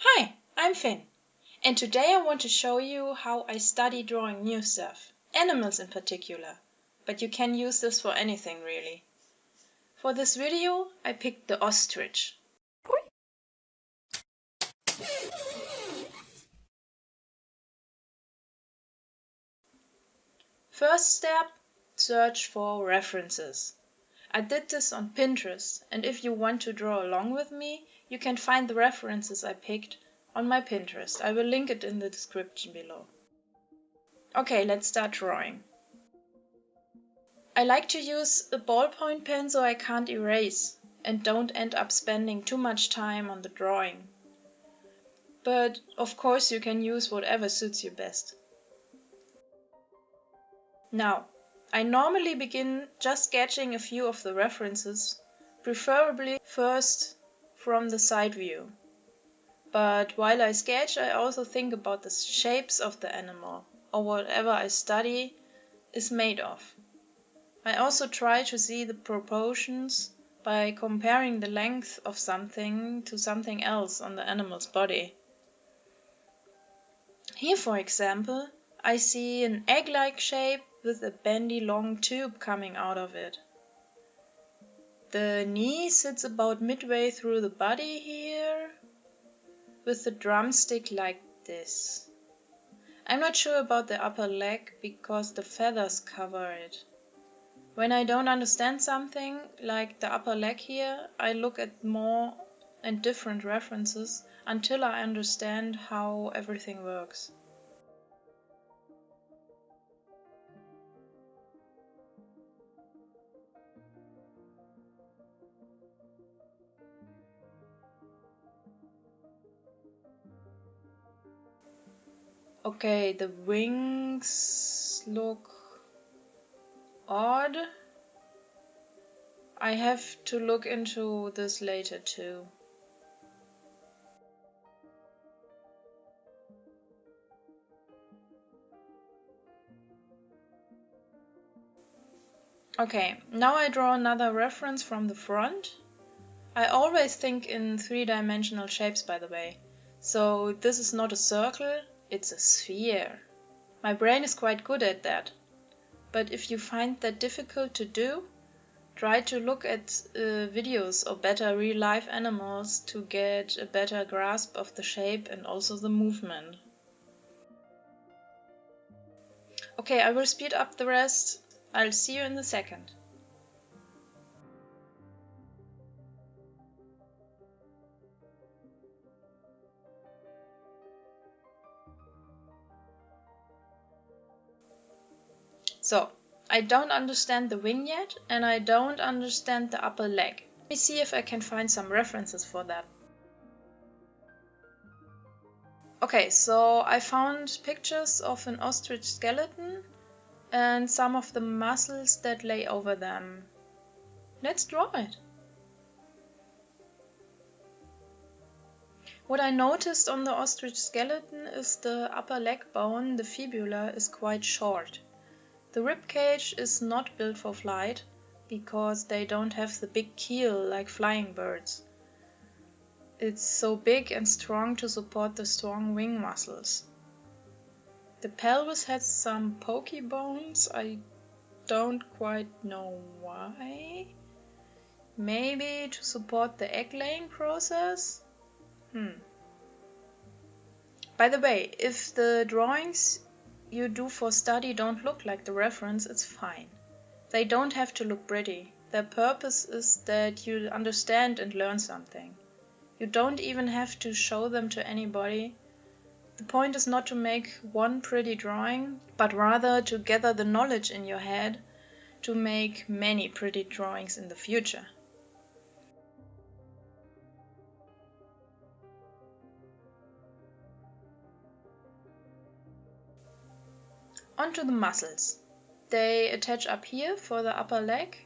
Hi, I'm Finn, and today I want to show you how I study drawing new stuff, animals in particular, but you can use this for anything really. For this video I picked the ostrich. First step, search for references. I did this on Pinterest, and if you want to draw along with me, you can find the references I picked on my Pinterest. I will link it in the description below. Okay, let's start drawing. I like to use a ballpoint pen so I can't erase and don't end up spending too much time on the drawing. But of course you can use whatever suits you best. Now, I normally begin just sketching a few of the references, preferably first from the side view. But while I sketch, I also think about the shapes of the animal or whatever I study is made of. I also try to see the proportions by comparing the length of something to something else on the animal's body. Here, for example, I see an egg-like shape with a bendy long tube coming out of it. The knee sits about midway through the body here, with the drumstick like this. I'm not sure about the upper leg because the feathers cover it. When I don't understand something, like the upper leg here, I look at more and different references until I understand how everything works. Okay, the wings look odd. I have to look into this later too. Okay, now I draw another reference from the front. I always think in three-dimensional shapes, by the way. So this is not a circle, it's a sphere. My brain is quite good at that. But if you find that difficult to do, try to look at videos or better real-life animals to get a better grasp of the shape and also the movement. Okay, I will speed up the rest. I'll see you in a second. So, I don't understand the wing yet, and I don't understand the upper leg. Let me see if I can find some references for that. Okay, so I found pictures of an ostrich skeleton and some of the muscles that lay over them. Let's draw it. What I noticed on the ostrich skeleton is the upper leg bone, the fibula, is quite short. The rib cage is not built for flight because they don't have the big keel like flying birds. It's so big and strong to support the strong wing muscles. The pelvis has some pokey bones, I don't quite know why. Maybe to support the egg-laying process? By the way, if the drawings you do for study don't look like the reference, it's fine. They don't have to look pretty. Their purpose is that you understand and learn something. You don't even have to show them to anybody. The point is not to make one pretty drawing, but rather to gather the knowledge in your head to make many pretty drawings in the future. Onto the muscles. They attach up here for the upper leg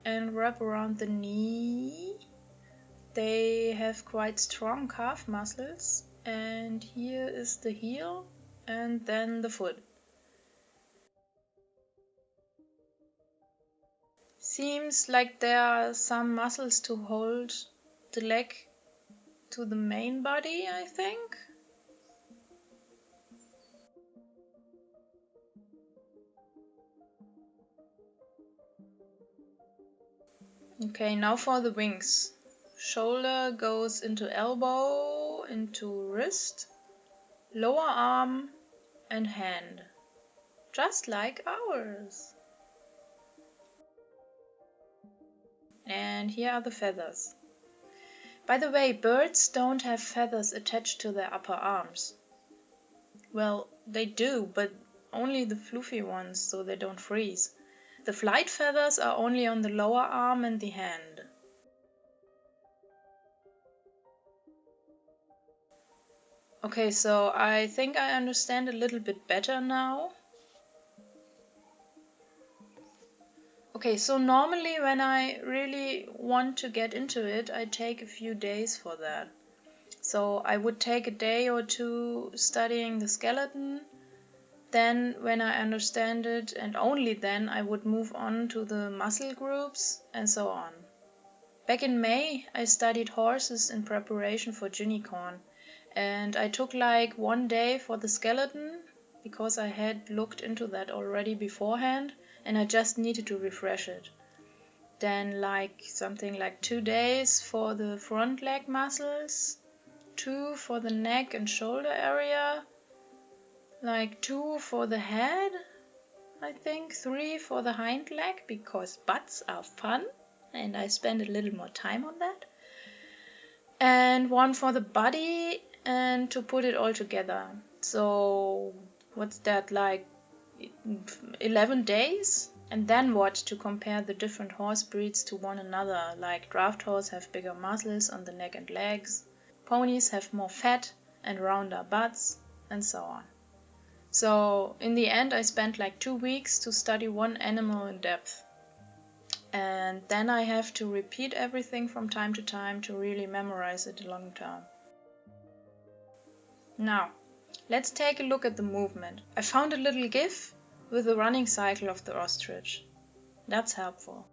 and wrap around the knee. They have quite strong calf muscles, and here is the heel and then the foot. Seems like there are some muscles to hold the leg to the main body, I think. Okay, now for the wings. Shoulder goes into elbow, into wrist, lower arm and hand. Just like ours. And here are the feathers. By the way, birds don't have feathers attached to their upper arms. Well, they do, but only the fluffy ones, so they don't freeze. The flight feathers are only on the lower arm and the hand. Okay, so I think I understand a little bit better now. Okay, so normally when I really want to get into it, I take a few days for that. So I would take a day or two studying the skeleton. Then, when I understand it, and only then, I would move on to the muscle groups and so on. Back in May, I studied horses in preparation for Unicorn, and I took like 1 day for the skeleton because I had looked into that already beforehand and I just needed to refresh it. Then like something like 2 days for the front leg muscles, 2 for the neck and shoulder area, like 2 for the head, I think 3 for the hind leg because butts are fun and I spend a little more time on that. And 1 for the body and to put it all together. So what's that, like 11 days? And then what to compare the different horse breeds to one another, like draft horse have bigger muscles on the neck and legs, ponies have more fat and rounder butts, and so on. So in the end I spent like 2 weeks to study one animal in depth. And then I have to repeat everything from time to time to really memorize it long term. Now, let's take a look at the movement. I found a little GIF with the running cycle of the ostrich. That's helpful.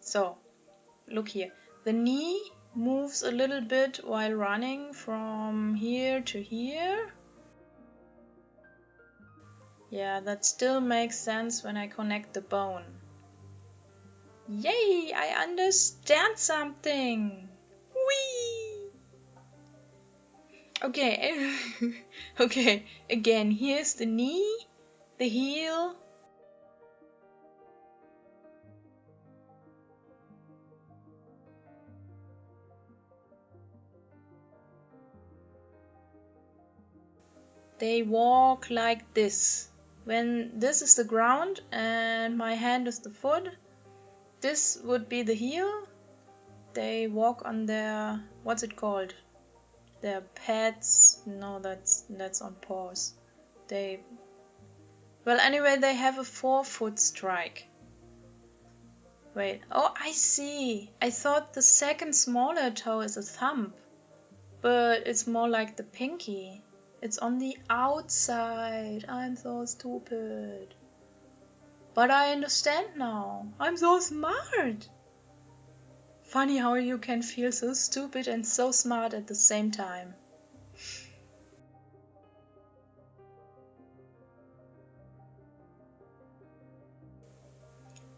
So, look here. The knee moves a little bit while running from here to here. Yeah, that still makes sense when I connect the bone. Yay, I understand something! Whee! Okay, okay, again, here's the knee, the heel. They walk like this. When this is the ground and my hand is the foot, this would be the heel. They walk on their, what's it called? Their pads. No, that's on paws. Well, anyway, they have a forefoot strike. Wait, oh, I see. I thought the second smaller toe is a thumb, but it's more like the pinky. It's on the outside. I'm so stupid. But I understand now. I'm so smart. Funny how you can feel so stupid and so smart at the same time.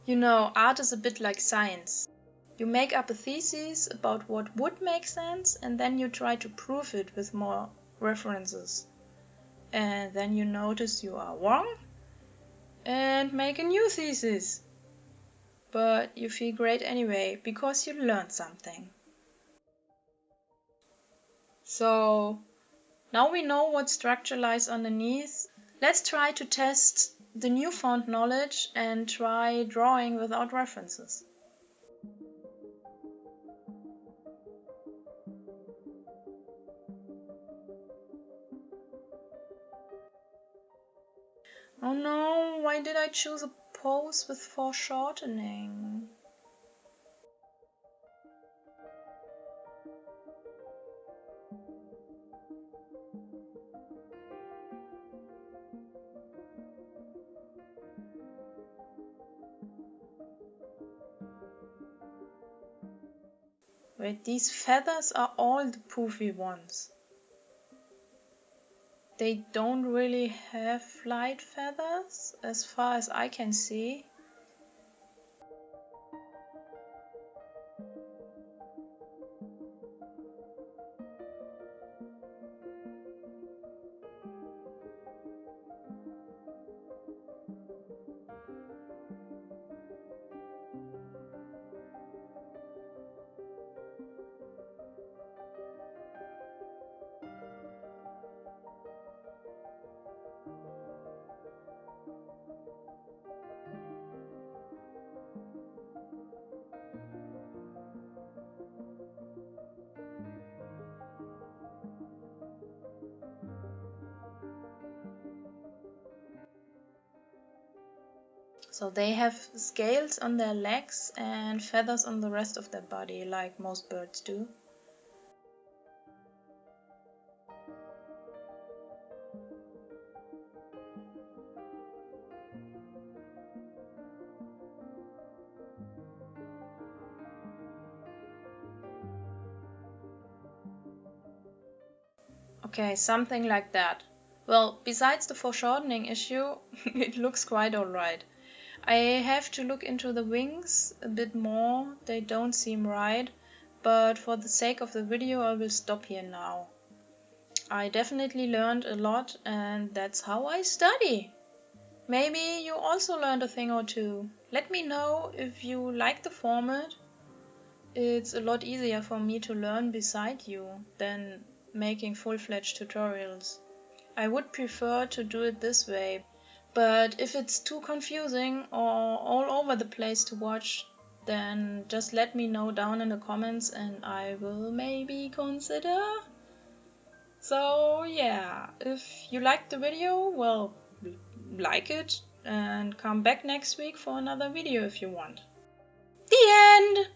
You know, art is a bit like science. You make up a thesis about what would make sense and then you try to prove it with more references. And then you notice you are wrong and make a new thesis. But you feel great anyway because you learned something. So now we know what structure lies underneath. Let's try to test the newfound knowledge and try drawing without references. Oh no, why did I choose a pose with foreshortening? Wait, these feathers are all the poofy ones. They don't really have flight feathers, as far as I can see. So they have scales on their legs and feathers on the rest of their body, like most birds do. Okay, something like that. Well, besides the foreshortening issue, it looks quite alright. I have to look into the wings a bit more, they don't seem right, but for the sake of the video I will stop here now. I definitely learned a lot and that's how I study. Maybe you also learned a thing or two. Let me know if you like the format. It's a lot easier for me to learn beside you than making full-fledged tutorials. I would prefer to do it this way, but if it's too confusing or all over the place to watch, then just let me know down in the comments and I will maybe consider. So yeah, if you liked the video, well, like it and come back next week for another video if you want. The end!